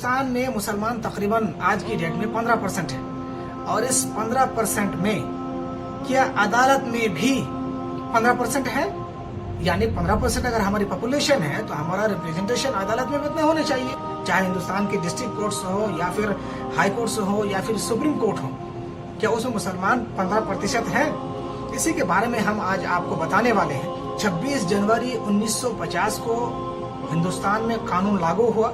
हिंदुस्तान में मुसलमान तकरीबन आज की डेट में 15% है और इस 15% में क्या अदालत में भी 15% है? यानी 15% अगर हमारी पॉपुलेशन है तो हमारा रिप्रेजेंटेशन अदालत में भी उतने होने चाहिए, चाहे हिंदुस्तान के डिस्ट्रिक्ट कोर्ट्स हो या फिर हाई कोर्ट्स हो या फिर सुप्रीम कोर्ट हो। क्या उसमें मुसलमान 15% है? इसी के बारे में हम आज आपको बताने वाले हैं। 26 जनवरी 1950 को हिंदुस्तान में कानून लागू हुआ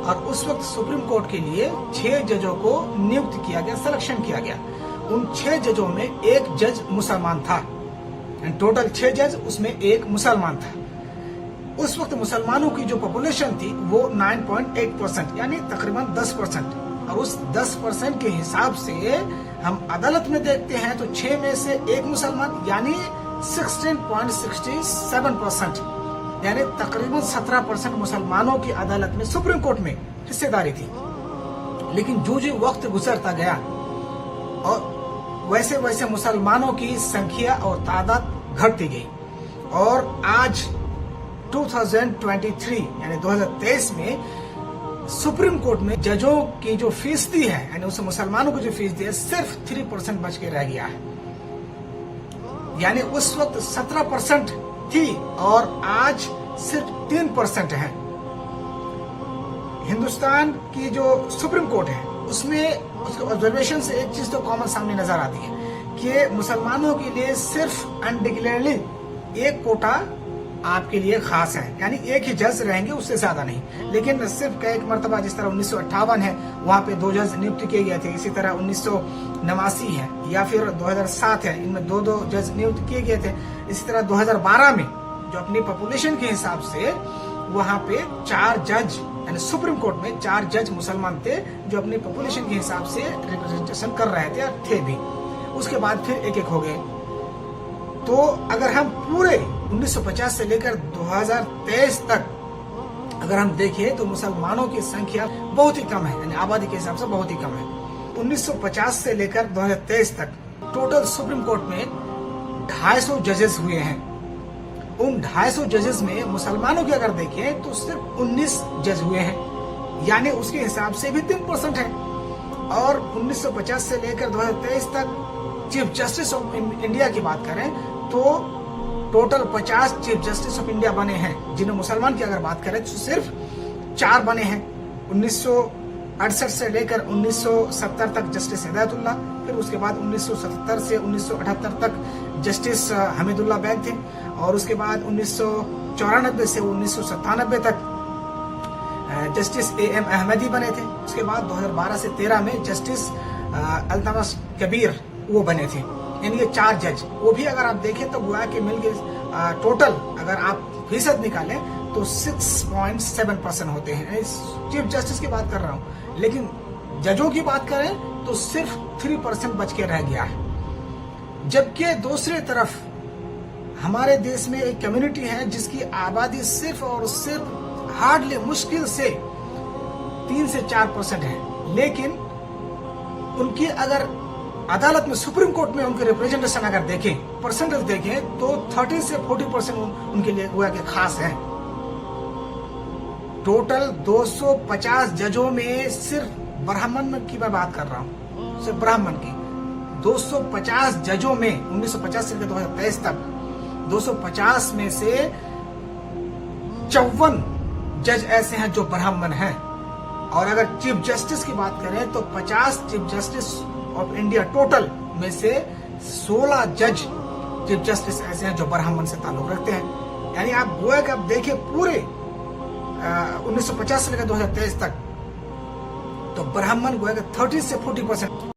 और उस वक्त सुप्रीम कोर्ट के लिए 6 जजों को नियुक्त किया गया, सिलेक्शन किया गया। उन 6 जजों में एक जज मुसलमान था, टोटल 6 जज, उसमें एक मुसलमान था। उस वक्त मुसलमानों की जो पॉपुलेशन थी वो 9.8% यानी तकरीबन 10%, और उस 10% के हिसाब से हम अदालत में देखते हैं तो 6 में से एक मुसलमान यानी 16.67%, यानी तकरीबन 17% मुसलमानों की अदालत में सुप्रीम कोर्ट में हिस्सेदारी थी। लेकिन जो जो वक्त गुजरता गया और वैसे वैसे मुसलमानों की संख्या और तादाद घटती गई और आज 2023 यानी 2023 में सुप्रीम कोर्ट में जजों की जो फीसदी है यानी उस मुसलमानों की जो फीसदी है सिर्फ 3% बच के रह गया है। यानी उस वक्त 17% थी और आज सिर्फ 3% है। हिंदुस्तान की जो सुप्रीम कोर्ट है उसमें उसके ऑब्जर्वेशन से एक चीज तो कॉमन सामने नजर आती है कि मुसलमानों के लिए सिर्फ अनडिक्लेयरली एक कोटा आपके लिए खास है, यानी एक ही जज रहेंगे, उससे ज्यादा नहीं। लेकिन सिर्फ एक मरतबा जिस तरह 1958 है वहां पे 2 जज नियुक्त किए गए थे, इसी तरह 1989 है या फिर 2007 है, इनमें 2 जज नियुक्त किए गए थे। इसी तरह 2012 में जो अपनी पॉपुलेशन के हिसाब से वहां पे 4 जज यानी सुप्रीम कोर्ट में 4 जज मुसलमान थे जो अपनी पॉपुलेशन के हिसाब से रिप्रेजेंटेशन कर रहे थे और थे भी। उसके बाद फिर एक हो गए। तो अगर हम पूरे 1950 से लेकर 2023 तक अगर हम देखें तो मुसलमानों की संख्या बहुत ही कम है, यानी आबादी के हिसाब से बहुत ही कम है। 1950 से लेकर 2023 तक टोटल सुप्रीम कोर्ट में 250 जजेस हुए हैं। उन 250 जजेस में मुसलमानों की अगर देखें तो सिर्फ 19 जज हुए हैं, यानी उसके हिसाब से भी 3% है। और 1950 से लेकर 2023 तक चीफ जस्टिस ऑफ इंडिया की बात करें तो total 50 chief justice of India बने हैं, जिन्हें मुसलमान की अगर बात करें तो सिर्फ 4 बने हैं। 1968 से लेकर 1970 तक जस्टिस हिदायतुल्लाह, फिर उसके बाद 1977 से 1978 तक जस्टिस हमीदुल्ला बैग थे, और उसके बाद 1994 से 1997 तक जस्टिस AM अहमदी बने थे। उसके बाद 2012 से 13 में जस्टिस अल्तमश कबीर वो बने थे। यानी ये 4 जज, वो भी अगर आप देखें तो गोया के मिल के टोटल अगर आप फीसद निकालें तो 6.7% होते हैं। चीफ जस्टिस की बात कर रहा हूं, लेकिन जजों की बात करें तो सिर्फ 3% बच के रह गया है। जबकि दूसरी तरफ हमारे देश में एक कम्युनिटी है जिसकी आबादी सिर्फ और सिर्फ हार्डली मुश्किल से 3 से 4% है, लेकिन उनकी अगर अदालत में सुप्रीम कोर्ट में उनके रिप्रेजेंटेशन अगर देखें, परसेंटेज देखें तो 30 से 40% उनके लिए हुआ कि खास है। टोटल 250 जजों में सिर्फ ब्राह्मण की मैं बात कर रहा हूं, सिर्फ ब्राह्मण की 250 जजों में 1950 से 2023 तक 250 में से 54 जज ऐसे हैं जो ब्राह्मण हैं। और अगर चीफ जस्टिस की बात करें तो 50 chief justice of India total में से 16 जज चीफ जस्टिस ऐसे हैं जो ब्राह्मण से ताल्लुक रखते हैं। यानी आप गोया का देखिए पूरे 1950 से लेकर 2023 तक तो ब्राह्मण गोया का 30 से 40%